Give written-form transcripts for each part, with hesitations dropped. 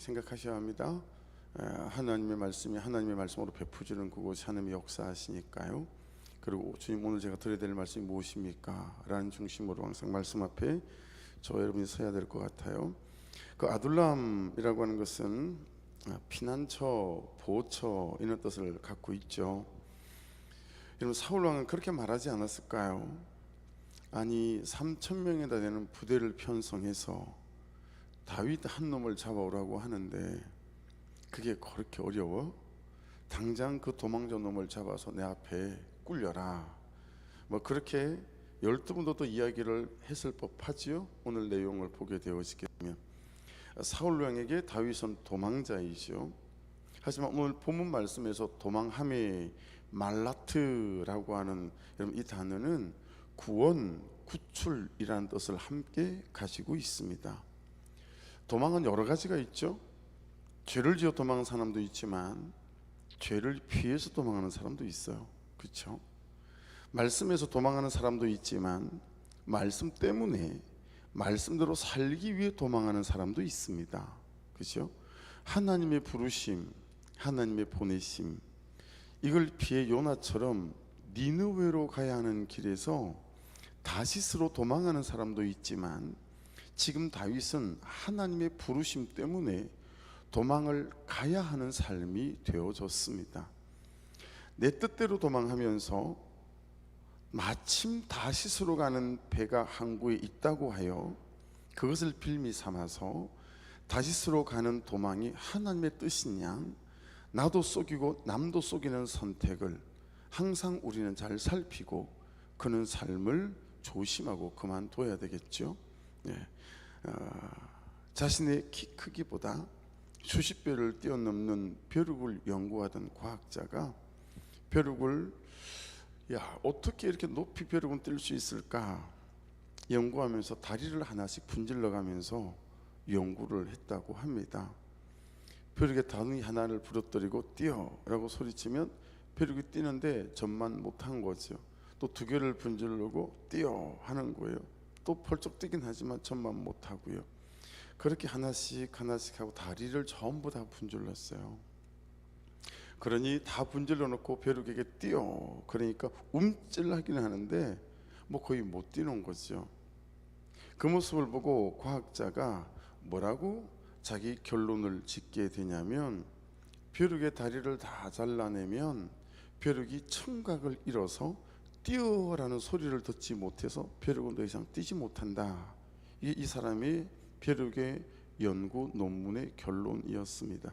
생각하셔야 합니다. 하나님의 말씀이 하나님의 말씀으로 베푸시는 그곳이 하나님의 역사하시니까요. 그리고 주님, 오늘 제가 드려야 될 말씀이 무엇입니까? 라는 중심으로 항상 말씀 앞에 저와 여러분이 서야 될 것 같아요. 그 아둘람이라고 하는 것은 피난처, 보호처 이런 뜻을 갖고 있죠. 여러분, 사울 왕은 그렇게 말하지 않았을까요? 아니, 3,000명에다 되는 부대를 편성해서 다윗 한 놈을 잡아오라고 하는데 그게 그렇게 어려워? 당장 그 도망자 놈을 잡아서 내 앞에 꿀려라. 뭐 그렇게 12번도 또 이야기를 했을 법하지요. 오늘 내용을 보게 되어지게 되면 사울 왕에게 다윗은 도망자이죠. 하지만 오늘 본문 말씀에서 도망함의 말라트라고 하는 여러분, 이 단어는 구원, 구출이라는 뜻을 함께 가지고 있습니다. 도망은 여러 가지가 있죠. 죄를 지어 도망하는 사람도 있지만 죄를 피해서 도망하는 사람도 있어요. 그렇죠? 말씀에서 도망하는 사람도 있지만 말씀 때문에 말씀대로 살기 위해 도망하는 사람도 있습니다. 그렇죠? 하나님의 부르심, 하나님의 보내심, 이걸 피해 요나처럼 니느웨로 가야 하는 길에서 다시스로 도망하는 사람도 있지만 지금 다윗은 하나님의 부르심 때문에 도망을 가야 하는 삶이 되어졌습니다. 내 뜻대로 도망하면서 마침 다시스로 가는 배가 항구에 있다고 하여 그것을 빌미 삼아서 다시스로 가는 도망이 하나님의 뜻인 양 나도 속이고 남도 속이는 선택을 항상 우리는 잘 살피고 그는 삶을 조심하고 그만둬야 되겠죠. 자신의 키 크기보다 수십 배를 뛰어넘는 벼룩을 연구하던 과학자가 벼룩을 어떻게 이렇게 높이 벼룩은 뛸 수 있을까 연구하면서 다리를 하나씩 분질러 가면서 연구를 했다고 합니다. 벼룩에 다리 하나를 부러뜨리고 뛰어라고 소리치면 벼룩이 뛰는데 전만 못한 거죠. 또 두 개를 분질르고 뛰어 하는 거예요. 또 펄쩍 뛰긴 하지만 전만 못하고요. 그렇게 하나씩 하고 다리를 전부 다 분질렀어요. 그러니 다 분질러 놓고 벼룩에게 뛰어 그러니까 움찔하기는 하는데 뭐 거의 못 뛰는 거죠. 그 모습을 보고 과학자가 뭐라고 자기 결론을 짓게 되냐면 벼룩의 다리를 다 잘라내면 벼룩이 청각을 잃어서 뛰어라는 소리를 듣지 못해서 벼룩은 더 이상 뛰지 못한다. 이게 이 사람의 벼룩의 연구 논문의 결론이었습니다.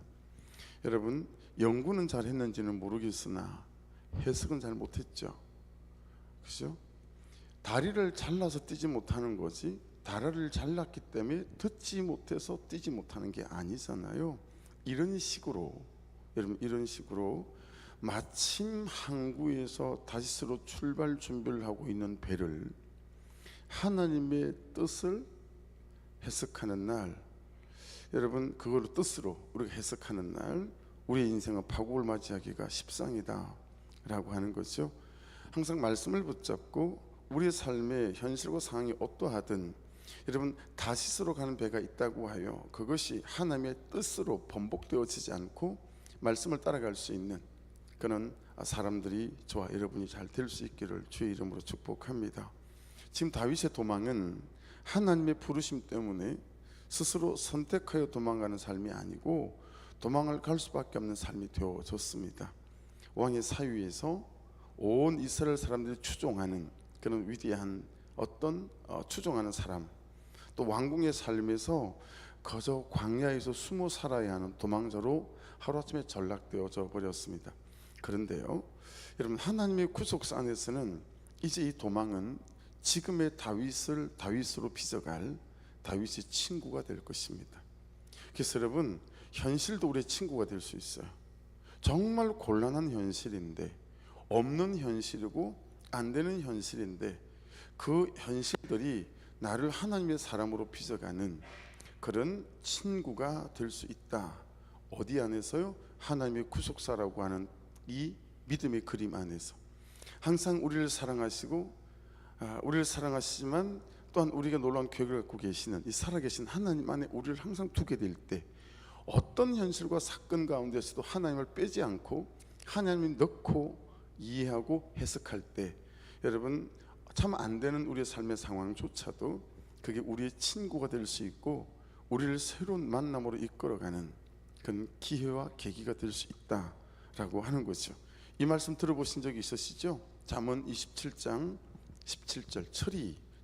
여러분, 연구는 잘 했는지는 모르겠으나 해석은 잘 못했죠. 그죠? 다리를 잘라서 뛰지 못하는 거지 다리를 잘랐기 때문에 듣지 못해서 뛰지 못하는 게 아니잖아요. 이런 식으로 여러분, 이런 식으로 마침 항구에서 다시스로 출발 준비를 하고 있는 배를 하나님의 뜻을 해석하는 날, 여러분 그거를 뜻으로 우리가 해석하는 날 우리의 인생은 파국을 맞이하기가 십상이다 라고 하는 거죠. 항상 말씀을 붙잡고 우리의 삶의 현실과 상황이 어떠하든 여러분 다시스로 가는 배가 있다고 하여 그것이 하나님의 뜻으로 번복되어지지 않고 말씀을 따라갈 수 있는 그런 사람들이 저와 여러분이 잘 될 수 있기를 주의 이름으로 축복합니다. 지금 다윗의 도망은 하나님의 부르심 때문에 스스로 선택하여 도망가는 삶이 아니고 도망을 갈 수밖에 없는 삶이 되어졌습니다. 왕의 사위에서 온 이스라엘 사람들이 추종하는 그런 위대한 어떤 추종하는 사람, 또 왕궁의 삶에서 거저 광야에서 숨어 살아야 하는 도망자로 하루아침에 전락되어져 버렸습니다. 그런데요, 여러분, 하나님의 구속사 안에서는 이제 이 도망은 지금의 다윗으로 빚어갈 다윗의 친구가 될 것입니다. 그래서 여러분, 현실도 우리의 친구가 될 수 있어요. 정말 곤란한 현실인데, 없는 현실이고 안 되는 현실인데 그 현실들이 나를 하나님의 사람으로 빚어가는 그런 친구가 될 수 있다. 어디 안에서요? 하나님의 구속사라고 하는 이 믿음의 그림 안에서 항상 우리를 사랑하시고 우리를 사랑하시지만 또한 우리가 놀라운 계획을 갖고 계시는 이 살아계신 하나님 안에 우리를 항상 두게 될 때 어떤 현실과 사건 가운데서도 하나님을 빼지 않고 하나님이 넣고 이해하고 해석할 때 여러분 참 안 되는 우리의 삶의 상황조차도 그게 우리의 친구가 될 수 있고 우리를 새로운 만남으로 이끌어가는 그런 기회와 계기가 될 수 있다라고 하는 거죠. 이 말씀 들어보신 적이 있으시죠? 잠언 27장 17절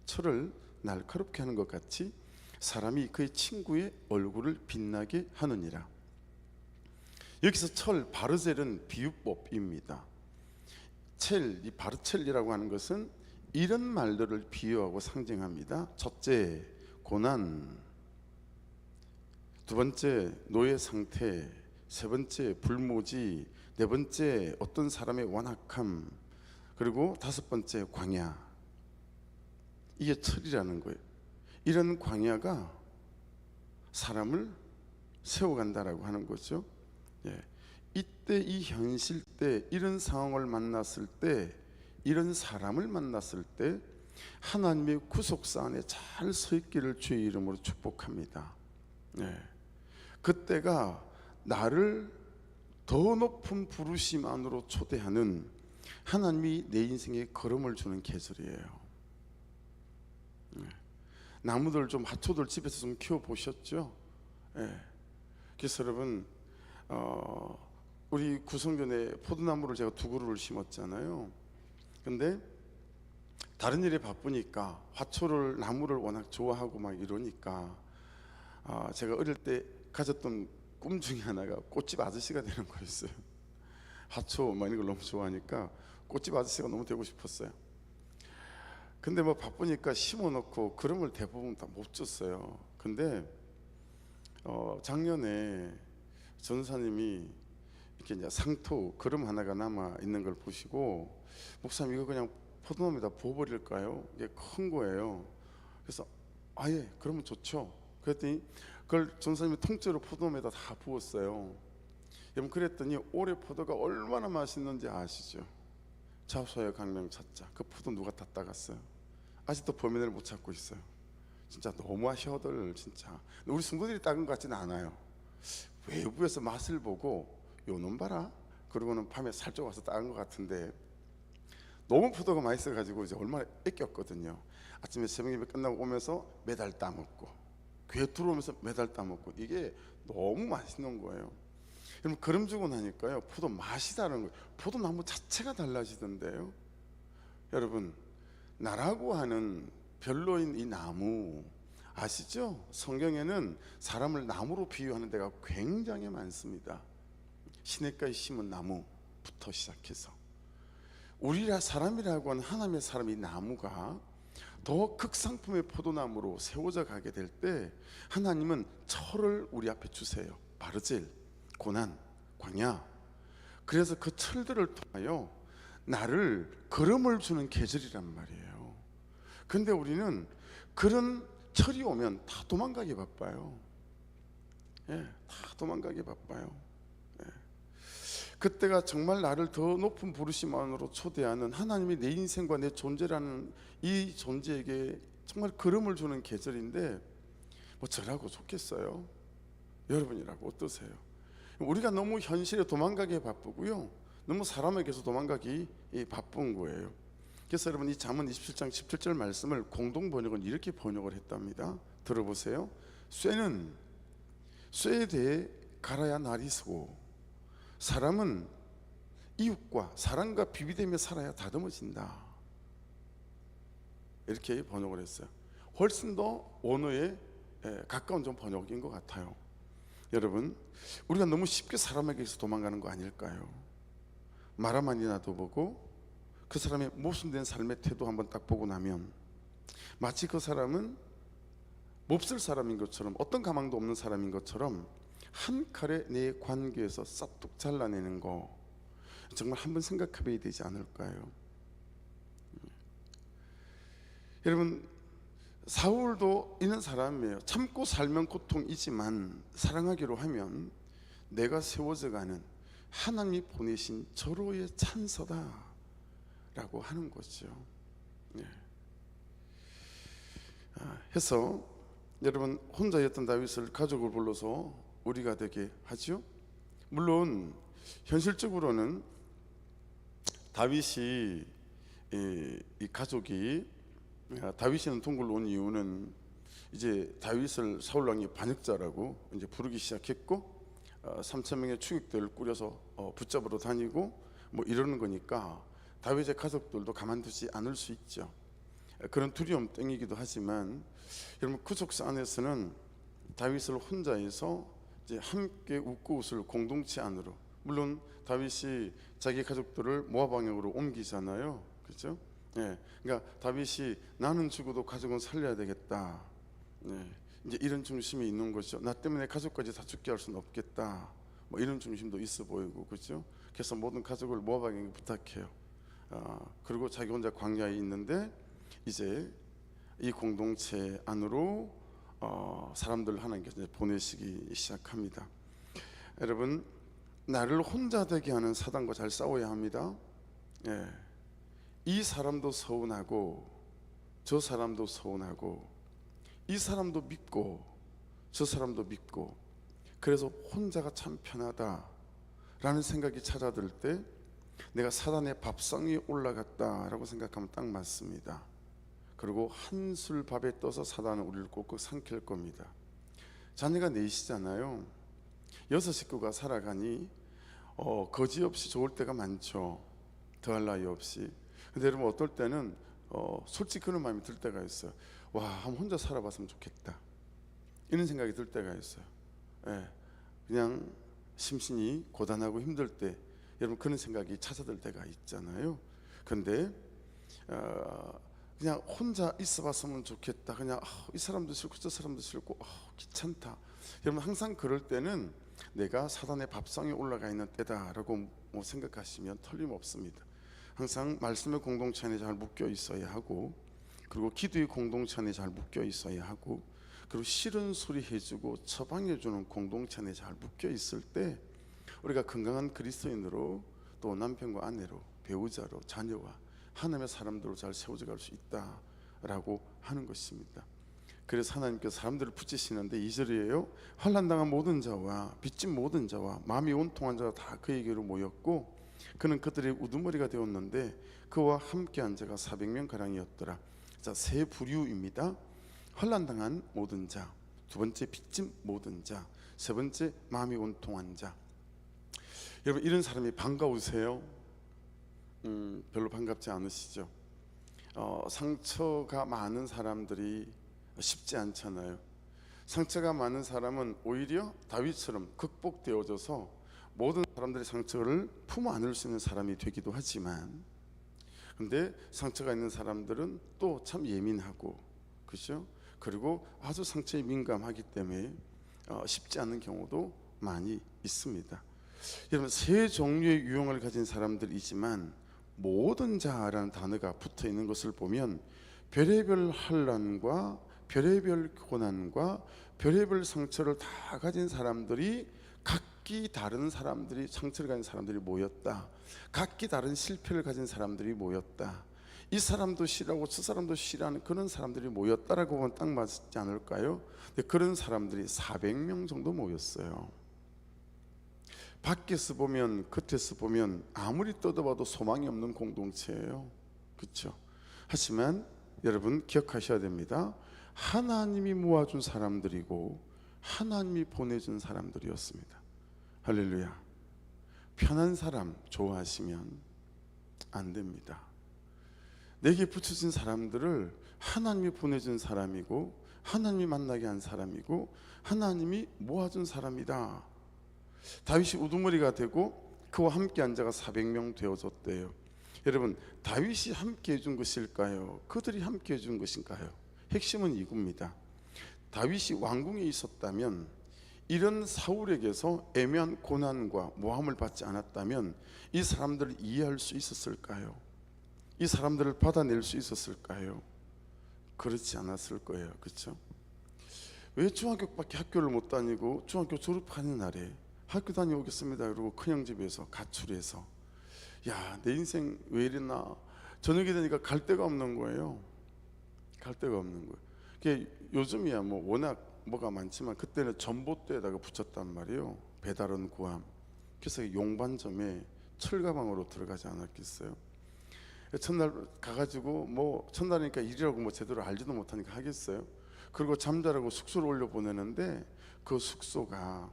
철을 날카롭게 하는 것 같이 사람이 그의 친구의 얼굴을 빛나게 하느니라. 여기서 철 바르젤은 비유법입니다. 이 바르첼이라고 하는 것은 이런 말들을 비유하고 상징합니다. 첫째, 고난. 두 번째, 노예 상태. 세 번째, 불모지. 네 번째, 어떤 사람의 완악함. 그리고 다섯 번째, 광야. 이게 철이라는 거예요. 이런 광야가 사람을 세워간다라고 하는 거죠. 이때 이 현실 때 이런 상황을 만났을 때 이런 사람을 만났을 때 하나님의 구속사 안에 잘 서 있기를 주의 이름으로 축복합니다. 그때가 나를 더 높은 부르심 안으로 초대하는 하나님이 내 인생에 걸음을 주는 계절이에요. 나무들 좀 하초들 집에서 좀 키워 보셨죠? 그래서 여러분 우리 구성전에 포도나무를 제가 2그루를 심었잖아요. 근데 다른 일에 바쁘니까 화초를 나무를 워낙 좋아하고 막 이러니까 제가 어릴 때 가졌던 꿈 중에 하나가 꽃집 아저씨가 되는 거였어요. 화초 막 이런 걸 너무 좋아하니까 꽃집 아저씨가 너무 되고 싶었어요. 근데 뭐 바쁘니까 심어놓고 그름을 대부분 다 못 줬어요. 근데 작년에 전사님이 이렇게 이제 상토 그름 하나가 남아 있는 걸 보시고 목사님 이거 그냥 포도나무에다 부어버릴까요? 이게 큰 거예요. 그래서 예 그러면 좋죠. 그랬더니 그걸 전사님이 통째로 포도나무에다 다 부었어요. 여러분 그랬더니 올해 포도가 얼마나 맛있는지 아시죠? 자소의 강명 찾자. 그 포도 누가 다 따갔어요? 아직도 범인을 못 찾고 있어요. 진짜 너무하셔들 진짜. 우리 성도들이 따은 것 같지는 않아요. 외부에서 맛을 보고 요놈 봐라 그러고는 밤에 살짝 와서 따은 것 같은데 너무 포도가 맛있어가지고 이제 얼마나 애꼈거든요. 아침에 새벽 예배 끝나고 오면서 매달 따먹고 교회 들어오면서 매달 따먹고 이게 너무 맛있는 거예요. 여러분 그름 주고 나니까요 포도 맛이 다른 거예요. 포도나무 자체가 달라지던데요. 여러분 나라고 하는 별로인 이 나무 아시죠? 성경에는 사람을 나무로 비유하는 데가 굉장히 많습니다. 시냇가에 심은 나무부터 시작해서 우리라 사람이라고 하는 하나님의 사람이 나무가 더 극상품의 포도나무로 세워져 가게 될 때 하나님은 철을 우리 앞에 주세요. 바르젤, 고난, 광야. 그래서 그 철들을 통하여 나를 걸음을 주는 계절이란 말이에요. 근데 우리는 그런 철이 오면 다 도망가기 바빠요. 다 도망가기 바빠요. 그때가 정말 나를 더 높은 부르심 안으로 초대하는 하나님이 내 인생과 내 존재라는 이 존재에게 정말 걸음을 주는 계절인데 뭐 저라고 좋겠어요? 여러분이라고 어떠세요? 우리가 너무 현실에 도망가기에 바쁘고요 너무 사람에게서 도망가기 바쁜 거예요. 그래서 여러분 이 잠언 27장 17절 말씀을 공동 번역은 이렇게 번역을 했답니다. 들어보세요. 쇠에 대해 갈아야 날이 서고 사람은 이웃과 사랑과 비비되며 살아야 다듬어진다. 이렇게 번역을 했어요. 훨씬 더 원어에 가까운 좀 번역인 것 같아요. 여러분 우리가 너무 쉽게 사람에게서 도망가는 거 아닐까요? 말 한마디라도 보고 그 사람의 모순된 삶의 태도 한번 딱 보고 나면 마치 그 사람은 몹쓸 사람인 것처럼 어떤 가망도 없는 사람인 것처럼 한 칼에 내 관계에서 싹둑 잘라내는 거 정말 한번 생각해봐야 되지 않을까요? 여러분 사울도 이런 사람이에요. 참고 살면 고통이지만 사랑하기로 하면 내가 세워져가는 하나님이 보내신 절호의 찬서다 라고 하는 거죠. 해서 여러분 혼자였던 다윗을 가족을 불러서 우리가 되게 하죠. 물론 현실적으로는 다윗이 이 가족이 다윗이는 동굴로 온 이유는 이제 다윗을 사울 왕이 반역자라고 이제 부르기 시작했고 3천 명의 추격대를 꾸려서 붙잡으러 다니고 뭐 이러는 거니까 다윗의 가족들도 가만두지 않을 수 있죠. 그런 두려움 땡이기도 하지만 여러분 그 족사 안에서는 다윗을 혼자해서 이제 함께 웃고 웃을 공동체 안으로, 물론 다윗이 자기 가족들을 모압 방향으로 옮기잖아요, 그렇죠? 예, 그러니까 다윗이 나는 죽어도 가족은 살려야 되겠다. 네, 이제 이런 중심이 있는 거죠. 나 때문에 가족까지 다 죽게 할 수는 없겠다. 뭐 이런 중심도 있어 보이고, 그렇죠? 그래서 모든 가족을 모압 방향에 부탁해요. 그리고 자기 혼자 광야에 있는데 이제 이 공동체 안으로 사람들 하나님께서 보내시기 시작합니다. 여러분, 나를 혼자 되게 하는 사단과 잘 싸워야 합니다. 예. 이 사람도 서운하고 저 사람도 서운하고 이 사람도 믿고 저 사람도 믿고, 그래서 혼자가 참 편하다라는 생각이 찾아들 때 내가 사단의 밥상에 올라갔다라고 생각하면 딱 맞습니다. 그리고 한술 밥에 떠서 사단은 우리를 꼭꼭 삼킬 겁니다. 자녀가 넷이잖아요. 6 식구가 살아가니 거지없이 좋을 때가 많죠. 더할 나위 없이. 근데 여러분 어떨 때는 솔직히 그런 마음이 들 때가 있어요. 와, 한번 혼자 살아봤으면 좋겠다, 이런 생각이 들 때가 있어요. 예, 그냥 심신이 고단하고 힘들 때 여러분 그런 생각이 찾아들 때가 있잖아요. 근데 그냥 혼자 있어봤으면 좋겠다, 그냥 이 사람도 싫고 저 사람도 싫고 귀찮다. 여러분 항상 그럴 때는 내가 사단의 밥상에 올라가 있는 때다라고 생각하시면 틀림없습니다. 항상 말씀의 공동체 안에 잘 묶여 있어야 하고, 그리고 기도의 공동체 안에 잘 묶여 있어야 하고, 그리고 싫은 소리 해주고 처방해주는 공동체 안에 잘 묶여 있을 때 우리가 건강한 그리스도인으로, 또 남편과 아내로, 배우자로, 자녀와 하나님의 사람들로 잘 세워져 갈 수 있다라고 하는 것입니다. 그래서 하나님께서 사람들을 붙이시는데 2절이에요. 환난당한 모든 자와 빚진 모든 자와 마음이 온통한 자가 다 그에게로 모였고 그는 그들의 우두머리가 되었는데 그와 함께한 자가 400명 가량이었더라. 자, 세 부류입니다. 환난당한 모든 자, 두 번째 빚진 모든 자, 세 번째 마음이 온통한 자. 여러분 이런 사람이 반가우세요? 별로 반갑지 않으시죠? 상처가 많은 사람들이 쉽지 않잖아요. 상처가 많은 사람은 오히려 다윗처럼 극복되어져서 모든 사람들의 상처를 품어 안을 수 있는 사람이 되기도 하지만, 근데 상처가 있는 사람들은 또 참 예민하고, 그렇죠? 그리고 아주 상처에 민감하기 때문에 쉽지 않은 경우도 많이 있습니다. 여러분 세 종류의 유형을 가진 사람들이지만 모든 자라는 단어가 붙어 있는 것을 보면 별의별 환난과 별의별 고난과 별의별 상처를 다 가진 사람들이, 각기 다른 사람들이, 상처를 가진 사람들이 모였다. 각기 다른 실패를 가진 사람들이 모였다. 이 사람도 싫어하고 저 사람도 싫어하는 그런 사람들이 모였다라고 보면 딱 맞지 않을까요? 근데 그런 사람들이 400명 정도 모였어요. 밖에서 보면, 겉에서 보면 아무리 떠들어봐도 소망이 없는 공동체예요, 그렇죠? 하지만 여러분 기억하셔야 됩니다. 하나님이 모아준 사람들이고 하나님이 보내준 사람들이었습니다. 할렐루야. 편한 사람 좋아하시면 안 됩니다. 내게 붙여진 사람들을 하나님이 보내준 사람이고 하나님이 만나게 한 사람이고 하나님이 모아준 사람이다. 다윗이 우두머리가 되고 그와 함께 한 자가 400명 되어졌대요. 여러분 다윗이 함께 해준 것일까요? 그들이 함께 해준 것인가요? 핵심은 이겁니다. 다윗이 왕궁에 있었다면, 이런 사울에게서 애매한 고난과 모함을 받지 않았다면 이 사람들을 이해할 수 있었을까요? 이 사람들을 받아낼 수 있었을까요? 그렇지 않았을 거예요, 그렇죠? 왜 중학교밖에 학교를 못 다니고 중학교 졸업하는 날에 학교 다녀오겠습니다 그러고 큰형 집에서 가출해서, 야, 내 인생 왜 이랬나, 저녁이 되니까 갈 데가 없는 거예요. 갈 데가 없는 거예요. 요즘이야 뭐 워낙 뭐가 많지만 그때는 전봇대에다가 붙였단 말이에요. 배달원 구함. 그래서 용반점에 철가방으로 들어가지 않았겠어요? 첫날 가가지고 뭐 첫날이니까 일이라고 뭐 제대로 알지도 못하니까 하겠어요? 그리고 잠자라고 숙소를 올려 보내는데 그 숙소가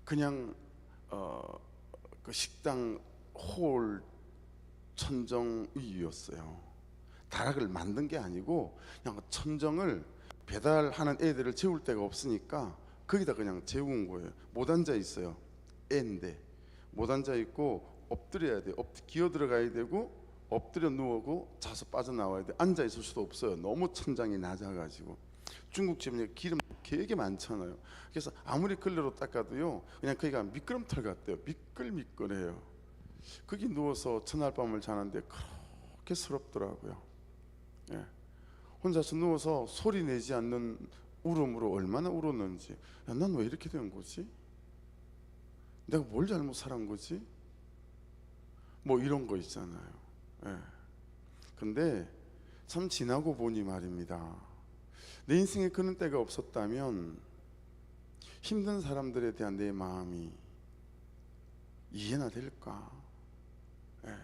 그냥 그 식당 홀 천정 위였어요. 다락을 만든 게 아니고 그냥 천정을 배달하는 애들을 재울 데가 없으니까 거기다 그냥 재운 거예요. 못 앉아 있어요. 애인데 못 앉아 있고 엎드려야 돼. 기어 들어가야 되고 엎드려 누우고 자서 빠져나와야 돼. 앉아 있을 수도 없어요. 너무 천장이 낮아가지고. 중국집은 기름 되게 많잖아요. 그래서 아무리 걸레로 닦아도요 그냥 거기가 미끄럼틀 같대요. 미끌미끌해요. 거기 누워서 첫날 밤을 자는데 그렇게 서럽더라고요. 예. 혼자서 누워서 소리 내지 않는 울음으로 얼마나 울었는지. 야, 난 왜 이렇게 된 거지? 내가 뭘 잘못 살은 거지? 뭐 이런 거 있잖아요. 예. 근데 참 지나고 보니 말입니다. 내 인생에 그런 때가 없었다면 힘든 사람들에 대한 내 마음이 이해나 될까? 예.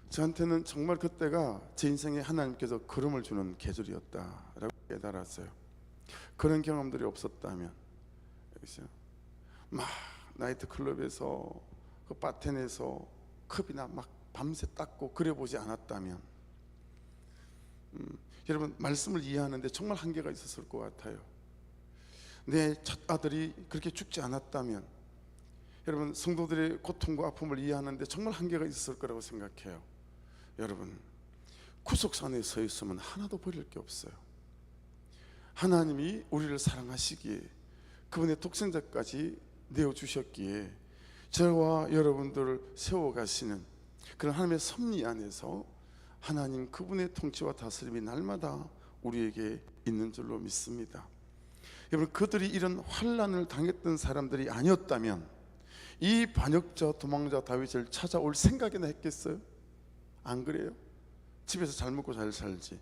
저한테는 정말 그때가 제 인생에 하나님께서 걸음을 주는 계절이었다라고 깨달았어요. 그런 경험들이 없었다면, 그렇죠? 막 나이트 클럽에서 그 바텐에서 컵이나 막 밤새 닦고 그래 보지 않았다면, 여러분 말씀을 이해하는데 정말 한계가 있었을 것 같아요. 내 첫 아들이 그렇게 죽지 않았다면, 여러분 성도들의 고통과 아픔을 이해하는데 정말 한계가 있었을 거라고 생각해요. 여러분 구속산에 서 있으면 하나도 버릴 게 없어요. 하나님이 우리를 사랑하시기에 그분의 독생자까지 내어주셨기에 저와 여러분들을 세워가시는 그런 하나님의 섭리 안에서 하나님 그분의 통치와 다스림이 날마다 우리에게 있는 줄로 믿습니다. 여러분 그들이 이런 환난을 당했던 사람들이 아니었다면 이 반역자 도망자 다윗을 찾아올 생각이나 했겠어요? 안 그래요? 집에서 잘 먹고 잘 살지.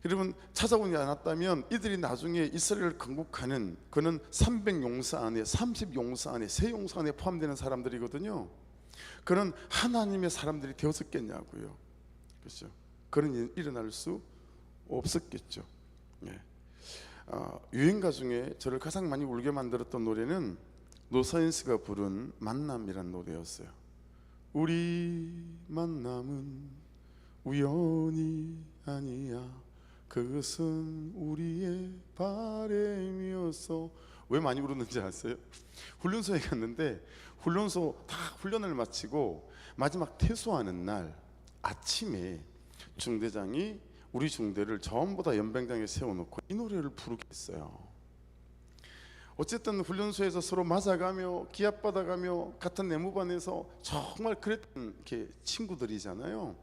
여러분 찾아오지 않았다면 이들이 나중에 이스라엘을 건국하는 그는 300용사 안에 30용사 안에 세 용사 안에 포함되는 사람들이거든요. 그는 하나님의 사람들이 되었었겠냐고요. 그렇죠? 그런 일이 일어날 수 없었겠죠. 예. 유행가 중에 저를 가장 많이 울게 만들었던 노래는 노사연스가 부른 만남이라는 노래였어요. 우리 만남은 우연이 아니야. 그것은 우리의 바람이었어. 왜 많이 울었는지 아세요? 훈련소에 갔는데 훈련소 다 훈련을 마치고 마지막 퇴소하는 날 아침에 중대장이 우리 중대를 전부 다 연병장에 세워놓고 이 노래를 부르게 했어요. 어쨌든 훈련소에서 서로 맞아가며 기합받아가며 같은 내무반에서 정말 그랬던 친구들이잖아요.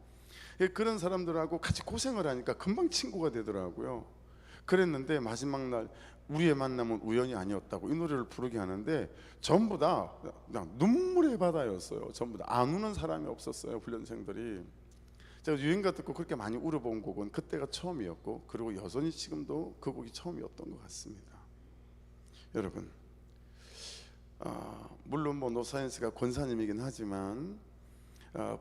그런 사람들하고 같이 고생을 하니까 금방 친구가 되더라고요. 그랬는데 마지막 날 우리의 만남은 우연이 아니었다고 이 노래를 부르게 하는데 전부 다 그냥 눈물의 바다였어요. 전부 다 안 우는 사람이 없었어요. 훈련생들이. 제가 유행가 듣고 그렇게 많이 울어본 곡은 그때가 처음이었고, 그리고 여전히 지금도 그 곡이 처음이었던 것 같습니다. 여러분, 물론 뭐 노사연스가 권사님이긴 하지만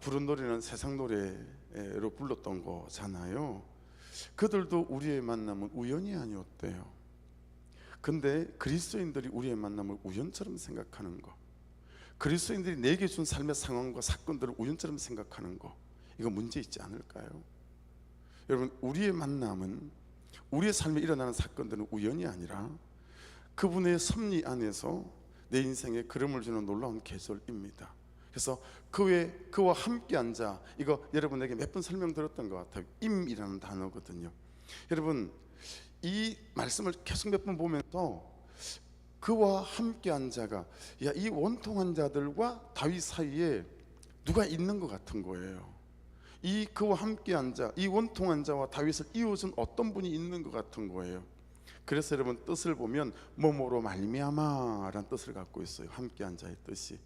부른 노래는 세상 노래로 불렀던 거잖아요. 그들도 우리의 만남은 우연이 아니었대요. 근데 그리스도인들이 우리의 만남을 우연처럼 생각하는 거, 그리스도인들이 내게 준 삶의 상황과 사건들을 우연처럼 생각하는 거, 이거 문제 있지 않을까요? 여러분, 우리의 만남은, 우리의 삶에 일어나는 사건들은 우연이 아니라 그분의 섭리 안에서 내 인생에 걸음을 주는 놀라운 계절입니다. 그래서 그와 함께 앉아, 이거 여러분에게 몇 번 설명드렸던 것 같아요. 임이라는 단어거든요. 여러분, 이 말씀을 계속 몇 번 보면서 그와 함께 앉아가, 이 원통한 자들과 다윗 사이에 누가 있는 것 같은 거예요. 이 그와 함께 앉아, 이 원통한 자와 다윗을 이어준 어떤 분이 있는 것 같은 거예요. 그래서 여러분 뜻을 보면 뭐뭐로 말미암아라는 뜻을 갖고 있어요. 함께 한 자의 뜻이.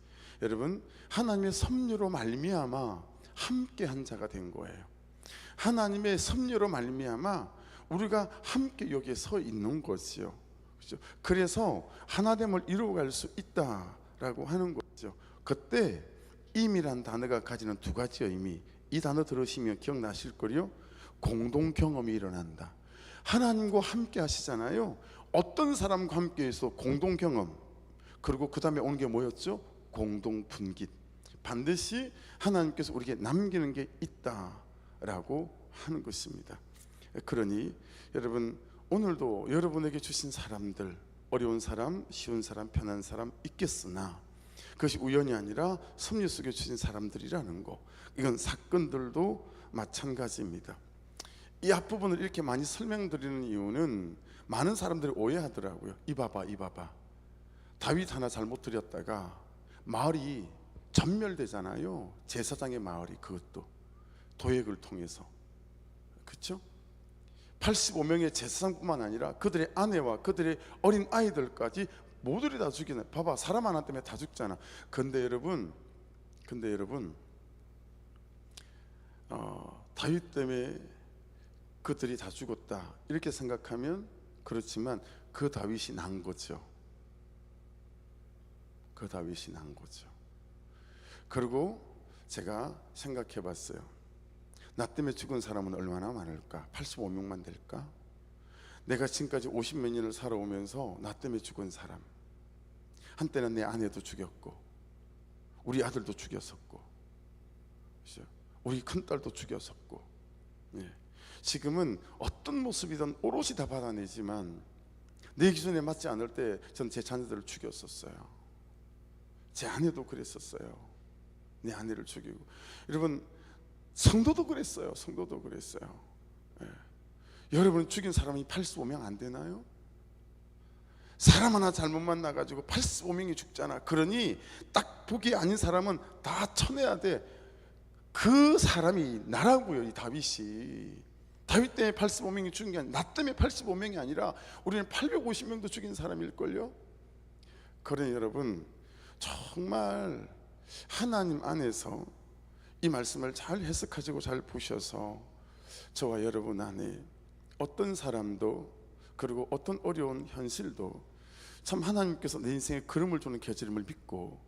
여러분, 하나님의 섭리로 말미암아 함께 한 자가 된 거예요. 하나님의 섭리로 말미암아 우리가 함께 여기에 서 있는 거지요. 그렇죠? 그래서 하나됨을 이루어갈 수 있다라고 하는 거죠. 그때 임이란 단어가 가지는 두 가지 의미, 이 단어 들으시면 기억나실 거요. 공동 경험이 일어난다. 하나님과 함께 하시잖아요. 어떤 사람과 함께해서 공동 경험, 그리고 그 다음에 오는 게 뭐였죠? 공동 분깃. 반드시 하나님께서 우리에게 남기는 게 있다라고 하는 것입니다. 그러니 여러분, 오늘도 여러분에게 주신 사람들, 어려운 사람, 쉬운 사람, 편한 사람 있겠으나 그것이 우연이 아니라 섭리 속에 주신 사람들이라는 거, 이건 사건들도 마찬가지입니다. 이 앞부분을 이렇게 많이 설명드리는 이유는 많은 사람들이 오해하더라고요. 이봐봐, 다윗 하나 잘못 드렸다가 마을이 전멸되잖아요. 제사장의 마을이, 그것도 도액을 통해서. 그렇죠? 85명의 제사장뿐만 아니라 그들의 아내와 그들의 어린 아이들까지 모두를 다 죽이네. 봐봐, 사람 하나 때문에 다 죽잖아. 근데 여러분 다윗 때문에 그들이 다 죽었다 이렇게 생각하면 그렇지만 그 다윗이 난 거죠. 그 다윗이 난 거죠. 그리고 제가 생각해 봤어요. 나 때문에 죽은 사람은 얼마나 많을까? 85명만 될까? 내가 지금까지 50몇 년을 살아오면서 나 때문에 죽은 사람, 한때는 내 아내도 죽였고 우리 아들도 죽였었고, 우리 큰딸도 죽였었고, 지금은 어떤 모습이든 오롯이 다 받아내지만 내 기준에 맞지 않을 때 전 제 자녀들을 죽였었어요. 제 아내도 그랬었어요. 내 아내를 죽이고. 여러분, 성도도 그랬어요. 여러분 죽인 사람이 85명 안 되나요? 사람 하나 잘못 만나가지고 85명이 죽잖아. 그러니 딱 보기 아닌 사람은 다 쳐내야 돼. 그 사람이 나라고요. 이 다윗이. 다윗 때문에 85명이 죽은 게 아니라 나 때문에 85명이 아니라 우리는 850명도 죽인 사람일걸요. 그러니 여러분, 정말 하나님 안에서 이 말씀을 잘 해석하시고 잘 보셔서 저와 여러분 안에 어떤 사람도, 그리고 어떤 어려운 현실도 참 하나님께서 내 인생에 걸음을 주는 계절임을 믿고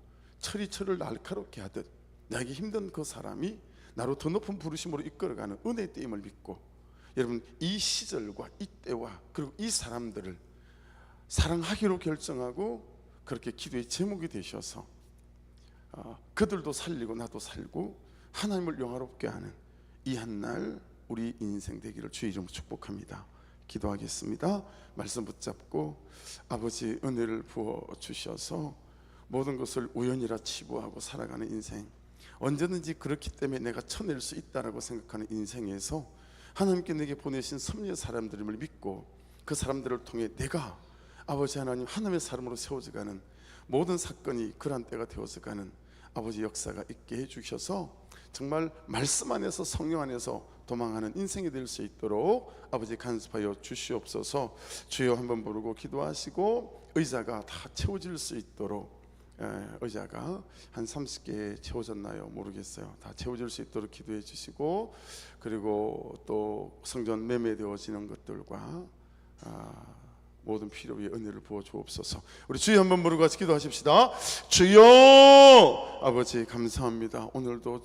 철을 날카롭게 하듯 나에게 힘든 그 사람이 나로 더 높은 부르심으로 이끌어가는 은혜의 때임을 믿고, 여러분 이 시절과 이 때와 그리고 이 사람들을 사랑하기로 결정하고 그렇게 기도의 제목이 되셔서 그들도 살리고 나도 살고 하나님을 영화롭게 하는 이 한날 우리 인생 되기를 주의 이름으로 축복합니다. 기도하겠습니다. 말씀 붙잡고 아버지 은혜를 부어 주셔서 모든 것을 우연이라 치부하고 살아가는 인생, 언제든지 그렇기 때문에 내가 쳐낼 수 있다라고 생각하는 인생에서 하나님께 내게 보내신 섭리의 사람들임을 믿고 그 사람들을 통해 내가 아버지 하나님의 사람으로 세워져가는 모든 사건이 그러한 때가 되어져가는 아버지 역사가 있게 해주셔서 정말 말씀 안에서 성령 안에서 도망하는 인생이 될 수 있도록 아버지 간섭하여 주시옵소서. 주여 한번 부르고 기도하시고 의자가 다 채워질 수 있도록, 의자가 한 30개 채워졌나요? 모르겠어요. 다 채워질 수 있도록 기도해 주시고, 그리고 또 성전 매매되어지는 것들과 모든 필요 위에 은혜를 부어 주옵소서. 우리 주여 한번 부르고 같이 기도하십시다. 주여, 아버지 감사합니다. 오늘도